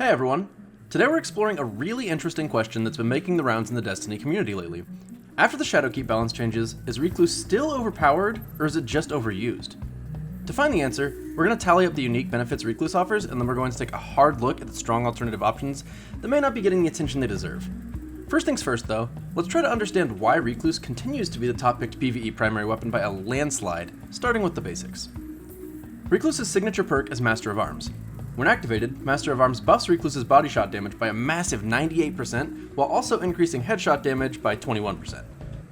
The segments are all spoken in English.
Hey everyone! Today we're exploring a really interesting question that's been making the rounds in the Destiny community lately. After the Shadowkeep balance changes, is Recluse still overpowered, or is it just overused? To find the answer, we're going to tally up the unique benefits Recluse offers, and then we're going to take a hard look at the strong alternative options that may not be getting the attention they deserve. First things first though, let's try to understand why Recluse continues to be the top picked PvE primary weapon by a landslide, starting with the basics. Recluse's signature perk is Master of Arms. When activated, Master of Arms buffs Recluse's body shot damage by a massive 98%, while also increasing headshot damage by 21%.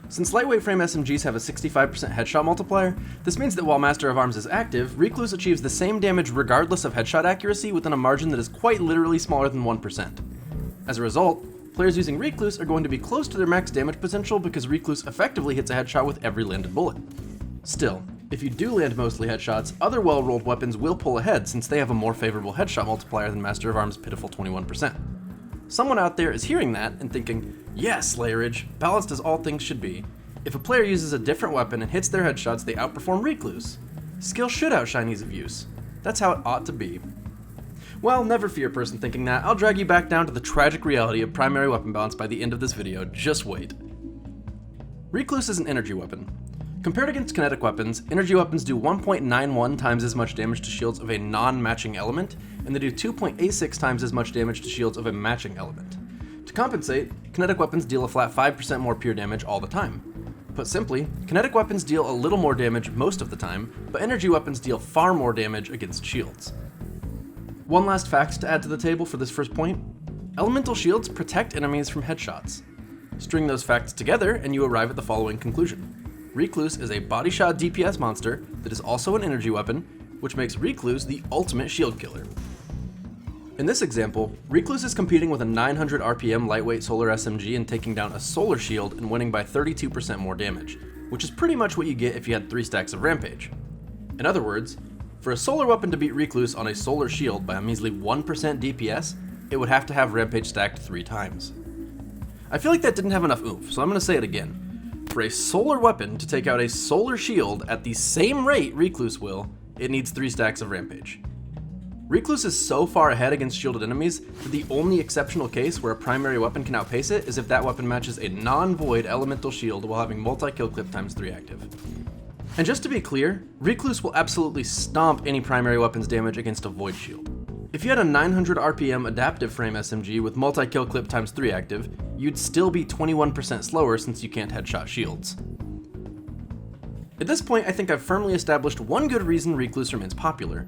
Since lightweight frame SMGs have a 65% headshot multiplier, this means that while Master of Arms is active, Recluse achieves the same damage regardless of headshot accuracy within a margin that is quite literally smaller than 1%. As a result, players using Recluse are going to be close to their max damage potential because Recluse effectively hits a headshot with every landed bullet. Still, if you do land mostly headshots, other well-rolled weapons will pull ahead since they have a more favorable headshot multiplier than Master of Arms' pitiful 21%. Someone out there is hearing that and thinking, yes, Slayerage, balanced as all things should be. If a player uses a different weapon and hits their headshots, they outperform Recluse. Skill should outshine ease of use. That's how it ought to be. Well, never fear, person thinking that. I'll drag you back down to the tragic reality of primary weapon balance by the end of this video, just wait. Recluse is an energy weapon. Compared against kinetic weapons, energy weapons do 1.91 times as much damage to shields of a non-matching element, and they do 2.86 times as much damage to shields of a matching element. To compensate, kinetic weapons deal a flat 5% more pure damage all the time. Put simply, kinetic weapons deal a little more damage most of the time, but energy weapons deal far more damage against shields. One last fact to add to the table for this first point: elemental shields protect enemies from headshots. String those facts together and you arrive at the following conclusion. Recluse is a body shot DPS monster that is also an energy weapon, which makes Recluse the ultimate shield killer. In this example, Recluse is competing with a 900 RPM lightweight solar SMG and taking down a solar shield and winning by 32% more damage, which is pretty much what you get if you had 3 stacks of Rampage. In other words, for a solar weapon to beat Recluse on a solar shield by a measly 1% DPS, it would have to have Rampage stacked 3 times. I feel like that didn't have enough oomph, so I'm going to say it again. For a solar weapon to take out a solar shield at the same rate Recluse will, it needs 3 stacks of Rampage. Recluse is so far ahead against shielded enemies that the only exceptional case where a primary weapon can outpace it is if that weapon matches a non-void elemental shield while having multi-kill clip times 3 active. And just to be clear, Recluse will absolutely stomp any primary weapon's damage against a void shield. If you had a 900 RPM adaptive frame SMG with multi-kill clip times 3 active, you'd still be 21% slower since you can't headshot shields. At this point, I think I've firmly established one good reason Recluse remains popular.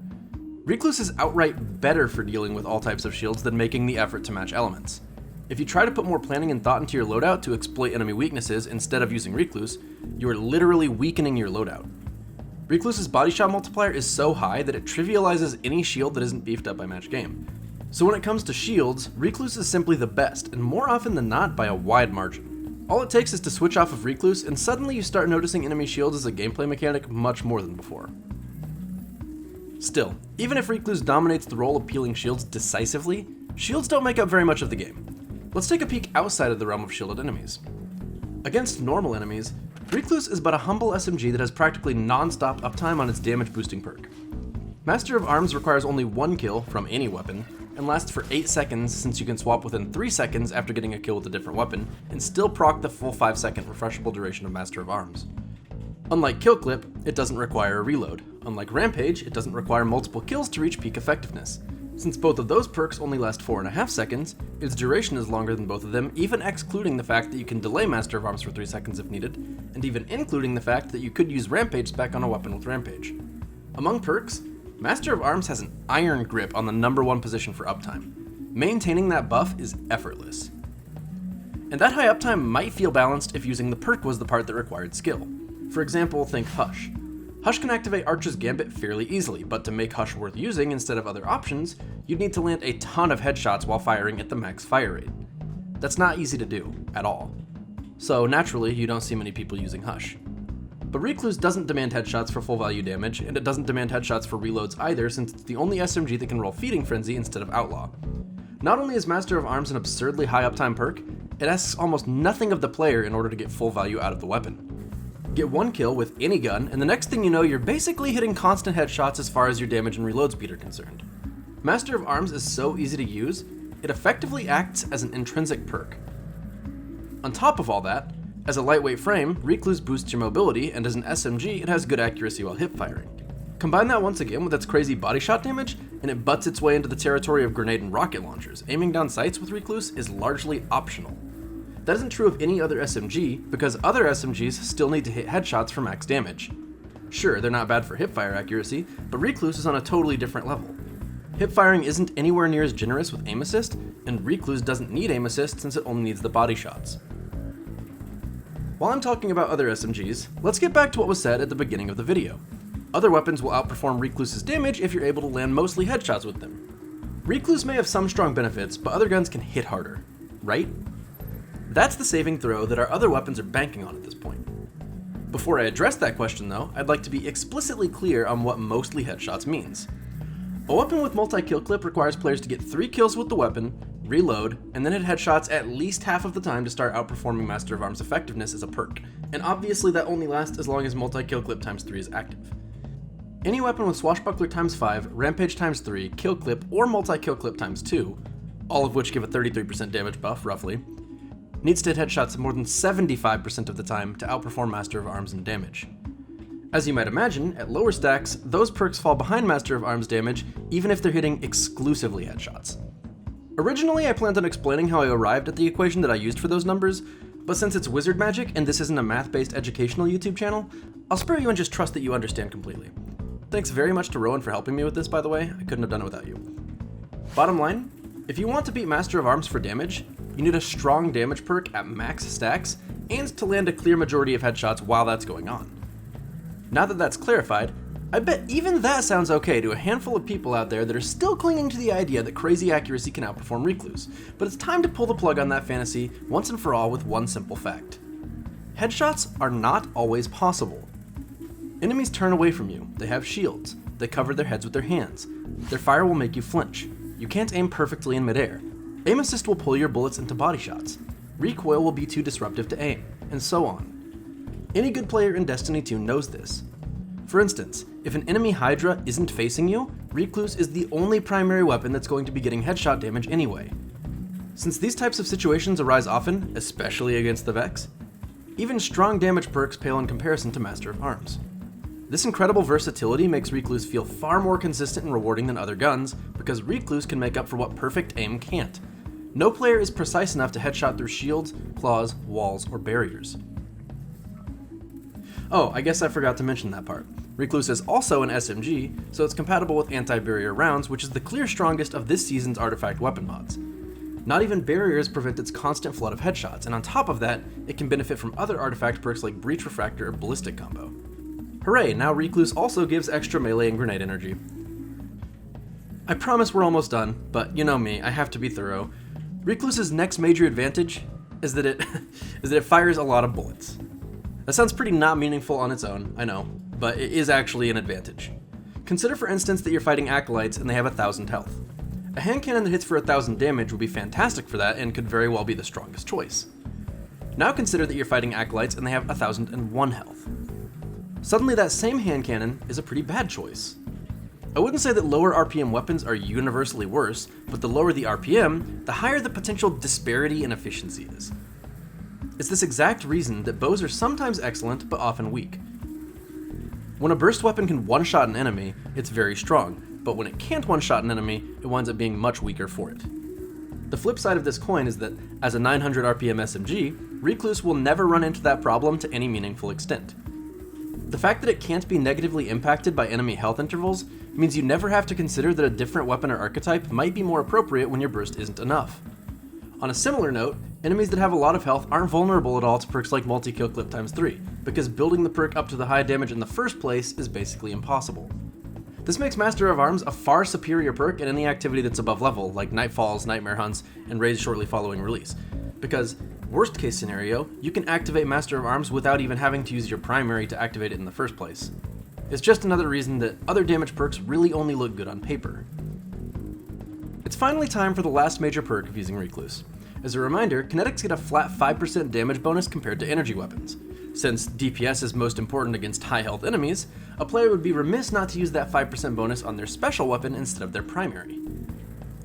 Recluse is outright better for dealing with all types of shields than making the effort to match elements. If you try to put more planning and thought into your loadout to exploit enemy weaknesses instead of using Recluse, you are literally weakening your loadout. Recluse's body shot multiplier is so high that it trivializes any shield that isn't beefed up by match game. So when it comes to shields, Recluse is simply the best, and more often than not by a wide margin. All it takes is to switch off of Recluse, and suddenly you start noticing enemy shields as a gameplay mechanic much more than before. Still, even if Recluse dominates the role of peeling shields decisively, shields don't make up very much of the game. Let's take a peek outside of the realm of shielded enemies. Against normal enemies, Recluse is but a humble SMG that has practically non-stop uptime on its damage boosting perk. Master of Arms requires only 1 kill from any weapon, and lasts for 8 seconds since you can swap within 3 seconds after getting a kill with a different weapon, and still proc the full 5-second refreshable duration of Master of Arms. Unlike Kill Clip, it doesn't require a reload. Unlike Rampage, it doesn't require multiple kills to reach peak effectiveness. Since both of those perks only last 4.5 seconds, its duration is longer than both of them, even excluding the fact that you can delay Master of Arms for 3 seconds if needed, and even including the fact that you could use Rampage spec on a weapon with Rampage. Among perks, Master of Arms has an iron grip on the #1 position for uptime. Maintaining that buff is effortless. And that high uptime might feel balanced if using the perk was the part that required skill. For example, think Hush. Hush can activate Archer's Gambit fairly easily, but to make Hush worth using instead of other options, you'd need to land a ton of headshots while firing at the max fire rate. That's not easy to do, at all. So naturally, you don't see many people using Hush. But Recluse doesn't demand headshots for full value damage, and it doesn't demand headshots for reloads either, since it's the only SMG that can roll Feeding Frenzy instead of Outlaw. Not only is Master of Arms an absurdly high uptime perk, it asks almost nothing of the player in order to get full value out of the weapon. Get 1 kill with any gun, and the next thing you know, you're basically hitting constant headshots as far as your damage and reload speed are concerned. Master of Arms is so easy to use, it effectively acts as an intrinsic perk. On top of all that, as a lightweight frame, Recluse boosts your mobility, and as an SMG, it has good accuracy while hip firing. Combine that once again with its crazy body shot damage, and it butts its way into the territory of grenade and rocket launchers. Aiming down sights with Recluse is largely optional. That isn't true of any other SMG, because other SMGs still need to hit headshots for max damage. Sure, they're not bad for hipfire accuracy, but Recluse is on a totally different level. Hipfiring isn't anywhere near as generous with aim assist, and Recluse doesn't need aim assist since it only needs the body shots. While I'm talking about other SMGs, let's get back to what was said at the beginning of the video. Other weapons will outperform Recluse's damage if you're able to land mostly headshots with them. Recluse may have some strong benefits, but other guns can hit harder, right? That's the saving throw that our other weapons are banking on at this point. Before I address that question though, I'd like to be explicitly clear on what mostly headshots means. A weapon with multi-kill clip requires players to get 3 kills with the weapon, reload, and then hit headshots at least half of the time to start outperforming Master of Arms effectiveness as a perk, and obviously that only lasts as long as multi-kill clip times 3 is active. Any weapon with Swashbuckler times 5, Rampage times 3, kill clip, or multi-kill clip times 2, all of which give a 33% damage buff, roughly, needs to hit headshots more than 75% of the time to outperform Master of Arms in damage. As you might imagine, at lower stacks, those perks fall behind Master of Arms damage even if they're hitting exclusively headshots. Originally, I planned on explaining how I arrived at the equation that I used for those numbers, but since it's wizard magic and this isn't a math-based educational YouTube channel, I'll spare you and just trust that you understand completely. Thanks very much to Rowan for helping me with this, by the way. I couldn't have done it without you. Bottom line, if you want to beat Master of Arms for damage, you need a strong damage perk at max stacks and to land a clear majority of headshots while that's going on. Now that that's clarified, I bet even that sounds okay to a handful of people out there that are still clinging to the idea that crazy accuracy can outperform Recluse, but it's time to pull the plug on that fantasy once and for all with one simple fact. Headshots are not always possible. Enemies turn away from you, they have shields, they cover their heads with their hands, their fire will make you flinch, you can't aim perfectly in midair, aim assist will pull your bullets into body shots, recoil will be too disruptive to aim, and so on. Any good player in Destiny 2 knows this. For instance, if an enemy Hydra isn't facing you, Recluse is the only primary weapon that's going to be getting headshot damage anyway. Since these types of situations arise often, especially against the Vex, even strong damage perks pale in comparison to Master of Arms. This incredible versatility makes Recluse feel far more consistent and rewarding than other guns, because Recluse can make up for what perfect aim can't. No player is precise enough to headshot through shields, claws, walls, or barriers. Oh, I guess I forgot to mention that part. Recluse is also an SMG, so it's compatible with anti-barrier rounds, which is the clear strongest of this season's artifact weapon mods. Not even barriers prevent its constant flood of headshots, and on top of that, it can benefit from other artifact perks like Breach Refractor or Ballistic Combo. Hooray, now Recluse also gives extra melee and grenade energy. I promise we're almost done, but you know me, I have to be thorough. Recluse's next major advantage is that it fires a lot of bullets. That sounds pretty not meaningful on its own, I know, but it is actually an advantage. Consider for instance that you're fighting acolytes and they have 1,000 health. A hand cannon that hits for 1,000 damage would be fantastic for that and could very well be the strongest choice. Now consider that you're fighting acolytes and they have 1,001 health. Suddenly that same hand cannon is a pretty bad choice. I wouldn't say that lower RPM weapons are universally worse, but the lower the RPM, the higher the potential disparity in efficiency is. It's this exact reason that bows are sometimes excellent, but often weak. When a burst weapon can one-shot an enemy, it's very strong, but when it can't one-shot an enemy, it winds up being much weaker for it. The flip side of this coin is that, as a 900 RPM SMG, Recluse will never run into that problem to any meaningful extent. The fact that it can't be negatively impacted by enemy health intervals means you never have to consider that a different weapon or archetype might be more appropriate when your burst isn't enough. On a similar note, enemies that have a lot of health aren't vulnerable at all to perks like multi-kill clip times 3, because building the perk up to the high damage in the first place is basically impossible. This makes Master of Arms a far superior perk in any activity that's above level, like Nightfalls, Nightmare Hunts, and raids shortly following release, because worst case scenario, you can activate Master of Arms without even having to use your primary to activate it in the first place. It's just another reason that other damage perks really only look good on paper. It's finally time for the last major perk of using Recluse. As a reminder, kinetics get a flat 5% damage bonus compared to energy weapons. Since DPS is most important against high health enemies, a player would be remiss not to use that 5% bonus on their special weapon instead of their primary.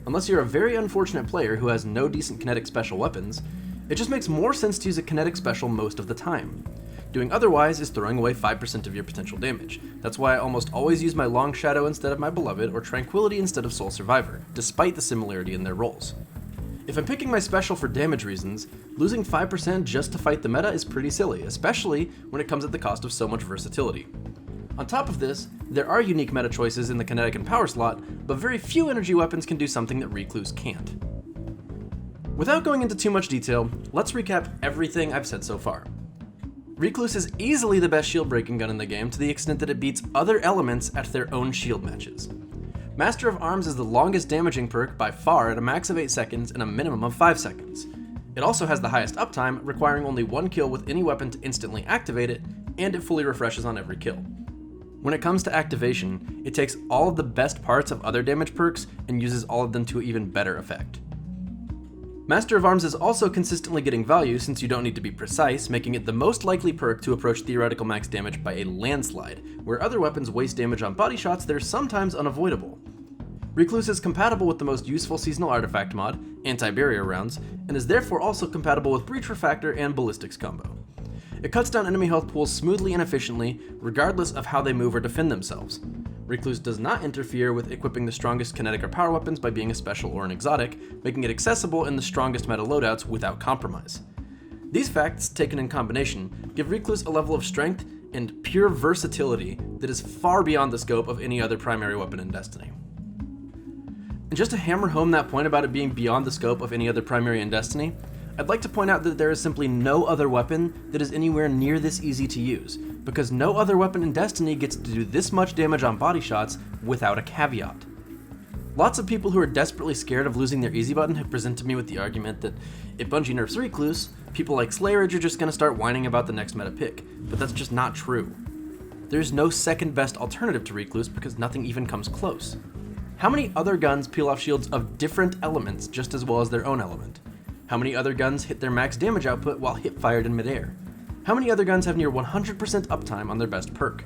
Unless you're a very unfortunate player who has no decent kinetic special weapons, it just makes more sense to use a kinetic special most of the time. Doing otherwise is throwing away 5% of your potential damage. That's why I almost always use my Long Shadow instead of my Beloved, or Tranquility instead of Soul Survivor, despite the similarity in their roles. If I'm picking my special for damage reasons, losing 5% just to fight the meta is pretty silly, especially when it comes at the cost of so much versatility. On top of this, there are unique meta choices in the kinetic and power slot, but very few energy weapons can do something that Recluse can't. Without going into too much detail, let's recap everything I've said so far. Recluse is easily the best shield breaking gun in the game to the extent that it beats other elements at their own shield matches. Master of Arms is the longest damaging perk by far at a max of 8 seconds and a minimum of 5 seconds. It also has the highest uptime, requiring only 1 kill with any weapon to instantly activate it, and it fully refreshes on every kill. When it comes to activation, it takes all of the best parts of other damage perks and uses all of them to even better effect. Master of Arms is also consistently getting value since you don't need to be precise, making it the most likely perk to approach theoretical max damage by a landslide, where other weapons waste damage on body shots that are sometimes unavoidable. Recluse is compatible with the most useful seasonal artifact mod, anti-barrier rounds, and is therefore also compatible with Breach Refractor and Ballistics combo. It cuts down enemy health pools smoothly and efficiently, regardless of how they move or defend themselves. Recluse does not interfere with equipping the strongest kinetic or power weapons by being a special or an exotic, making it accessible in the strongest meta loadouts without compromise. These facts, taken in combination, give Recluse a level of strength and pure versatility that is far beyond the scope of any other primary weapon in Destiny. And just to hammer home that point about it being beyond the scope of any other primary in Destiny, I'd like to point out that there is simply no other weapon that is anywhere near this easy to use, because no other weapon in Destiny gets to do this much damage on body shots without a caveat. Lots of people who are desperately scared of losing their easy button have presented me with the argument that if Bungie nerfs Recluse, people like Slayerage are just going to start whining about the next meta pick, but that's just not true. There's no second best alternative to Recluse because nothing even comes close. How many other guns peel off shields of different elements just as well as their own element? How many other guns hit their max damage output while hip-fired in midair? How many other guns have near 100% uptime on their best perk?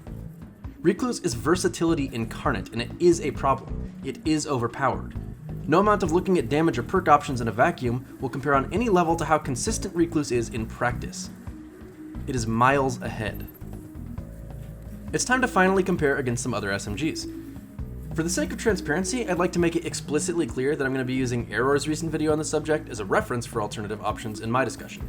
Recluse is versatility incarnate, and it is a problem. It is overpowered. No amount of looking at damage or perk options in a vacuum will compare on any level to how consistent Recluse is in practice. It is miles ahead. It's time to finally compare against some other SMGs. For the sake of transparency, I'd like to make it explicitly clear that I'm going to be using Error's recent video on the subject as a reference for alternative options in my discussion.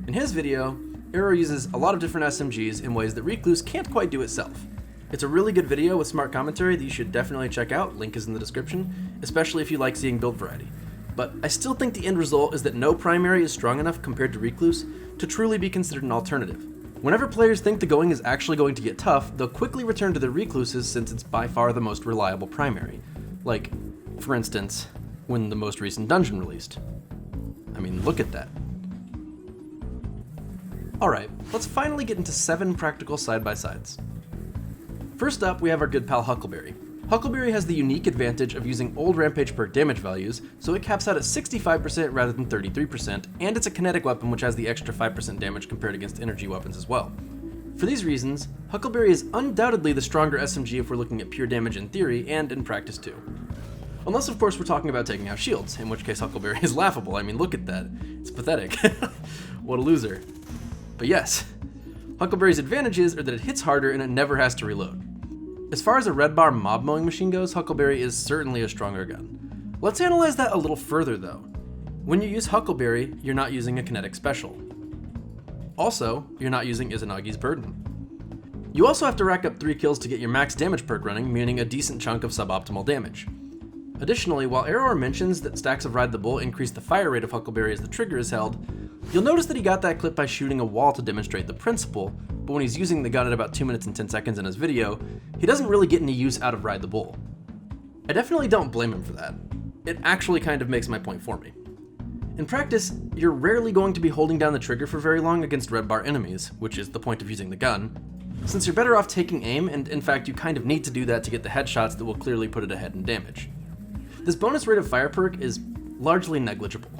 In his video, Error uses a lot of different SMGs in ways that Recluse can't quite do itself. It's a really good video with smart commentary that you should definitely check out, link is in the description, especially if you like seeing build variety. But I still think the end result is that no primary is strong enough compared to Recluse to truly be considered an alternative. Whenever players think the going is actually going to get tough, they'll quickly return to their Recluses since it's by far the most reliable primary. Like, for instance, when the most recent dungeon released. I mean, look at that. Alright, let's finally get into 7 practical side-by-sides. First up, we have our good pal Huckleberry. Huckleberry has the unique advantage of using old Rampage perk damage values, so it caps out at 65% rather than 33%, and it's a kinetic weapon which has the extra 5% damage compared against energy weapons as well. For these reasons, Huckleberry is undoubtedly the stronger SMG if we're looking at pure damage in theory, and in practice too. Unless of course we're talking about taking out shields, in which case Huckleberry is laughable. I mean, look at that. It's pathetic. What a loser. But yes, Huckleberry's advantages are that it hits harder and it never has to reload. As far as a red bar mob mowing machine goes, Huckleberry is certainly a stronger gun. Let's analyze that a little further though. When you use Huckleberry, you're not using a kinetic special. Also, you're not using Izanagi's Burden. You also have to rack up 3 kills to get your max damage perk running, meaning a decent chunk of suboptimal damage. Additionally, while Error mentions that stacks of Ride the Bull increase the fire rate of Huckleberry as the trigger is held, you'll notice that he got that clip by shooting a wall to demonstrate the principle, but when he's using the gun at about 2 minutes and 10 seconds in his video, he doesn't really get any use out of Ride the Bull. I definitely don't blame him for that. It actually kind of makes my point for me. In practice, you're rarely going to be holding down the trigger for very long against red bar enemies, which is the point of using the gun, since you're better off taking aim, and in fact you kind of need to do that to get the headshots that will clearly put it ahead in damage. This bonus rate of fire perk is largely negligible.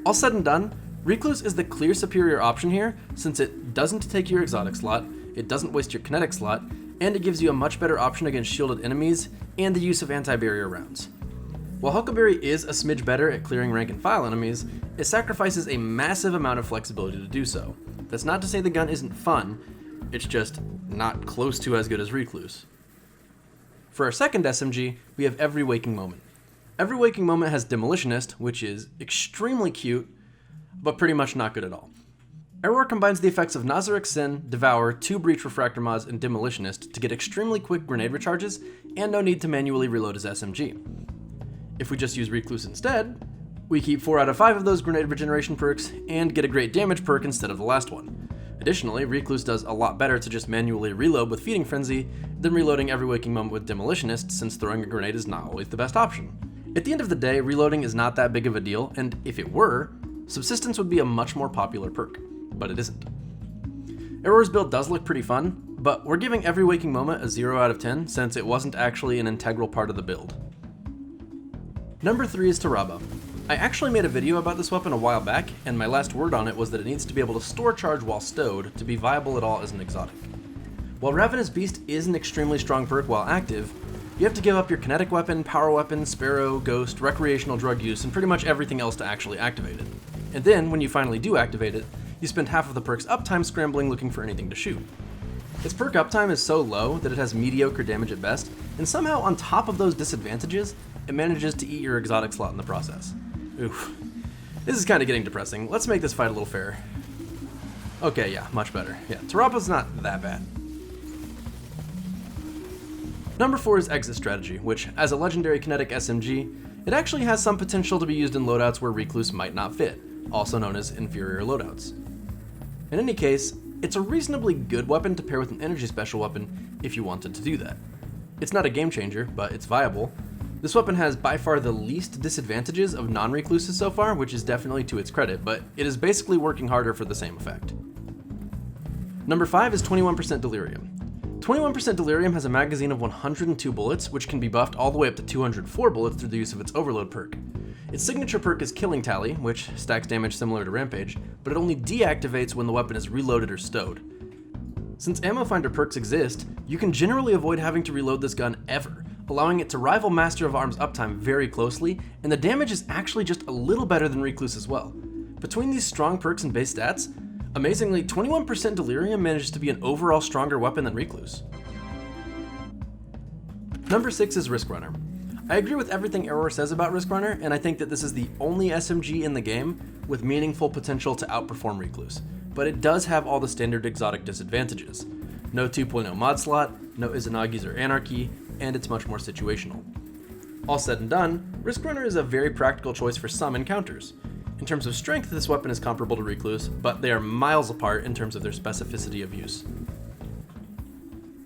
All said and done, Recluse is the clear superior option here, since it doesn't take your exotic slot, it doesn't waste your kinetic slot, and it gives you a much better option against shielded enemies and the use of anti-barrier rounds. While Huckleberry is a smidge better at clearing rank and file enemies, it sacrifices a massive amount of flexibility to do so. That's not to say the gun isn't fun, it's just not close to as good as Recluse. For our second SMG, we have Every Waking Moment. Every Waking Moment has Demolitionist, which is extremely cute, but pretty much not good at all. Error combines the effects of Nazareth Sin, Devour, 2 Breach Refractor mods, and Demolitionist to get extremely quick grenade recharges and no need to manually reload his SMG. If we just use Recluse instead, we keep 4 out of 5 of those grenade regeneration perks and get a great damage perk instead of the last one. Additionally, Recluse does a lot better to just manually reload with Feeding Frenzy than reloading Every Waking Moment with Demolitionist, since throwing a grenade is not always the best option. At the end of the day, reloading is not that big of a deal, and if it were, Subsistence would be a much more popular perk, but it isn't. Error's build does look pretty fun, but we're giving Every Waking Moment a 0 out of 10 since it wasn't actually an integral part of the build. Number 3 is Taraba. I actually made a video about this weapon a while back, and my last word on it was that it needs to be able to store charge while stowed to be viable at all as an exotic. While Ravenous Beast is an extremely strong perk while active, you have to give up your kinetic weapon, power weapon, sparrow, ghost, recreational drug use, and pretty much everything else to actually activate it. And then, when you finally do activate it, you spend half of the perk's uptime scrambling looking for anything to shoot. Its perk uptime is so low that it has mediocre damage at best, and somehow on top of those disadvantages, it manages to eat your exotic slot in the process. Oof. This is kind of getting depressing. Let's make this fight a little fairer. Okay, yeah, much better. Yeah, Taraba's not that bad. Number 4 is Exit Strategy, which, as a legendary kinetic SMG, it actually has some potential to be used in loadouts where Recluse might not fit, also known as inferior loadouts. In any case, it's a reasonably good weapon to pair with an energy special weapon if you wanted to do that. It's not a game changer, but it's viable. This weapon has by far the least disadvantages of non-recluses so far, which is definitely to its credit, but it is basically working harder for the same effect. Number 5 is 21% Delirium. 21% Delirium has a magazine of 102 bullets, which can be buffed all the way up to 204 bullets through the use of its Overload perk. Its signature perk is Killing Tally, which stacks damage similar to Rampage, but it only deactivates when the weapon is reloaded or stowed. Since Ammo Finder perks exist, you can generally avoid having to reload this gun ever, allowing it to rival Master of Arms uptime very closely, and the damage is actually just a little better than Recluse as well. Between these strong perks and base stats, amazingly, 21% Delirium manages to be an overall stronger weapon than Recluse. Number 6 is Risk Runner. I agree with everything Error says about Risk Runner, and I think that this is the only SMG in the game with meaningful potential to outperform Recluse, but it does have all the standard exotic disadvantages. No 2.0 mod slot, no Izanagi's or Anarchy, and it's much more situational. All said and done, Risk Runner is a very practical choice for some encounters. In terms of strength, this weapon is comparable to Recluse, but they are miles apart in terms of their specificity of use.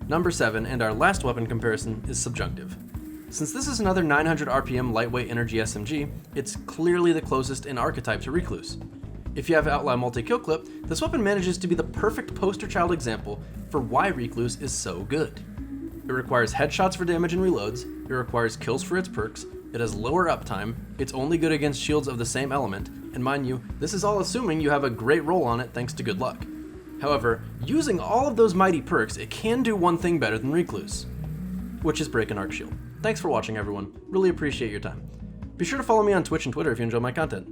Number 7, and our last weapon comparison, is Subjunctive. Since this is another 900 RPM lightweight energy SMG, it's clearly the closest in archetype to Recluse. If you have Outlaw Multi-Kill Clip, this weapon manages to be the perfect poster child example for why Recluse is so good. It requires headshots for damage and reloads, it requires kills for its perks, it has lower uptime, it's only good against shields of the same element, and mind you, this is all assuming you have a great roll on it thanks to good luck. However, using all of those mighty perks, it can do one thing better than Recluse, which is break an arc shield. Thanks for watching, everyone. Really appreciate your time. Be sure to follow me on Twitch and Twitter if you enjoy my content.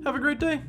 Have a great day!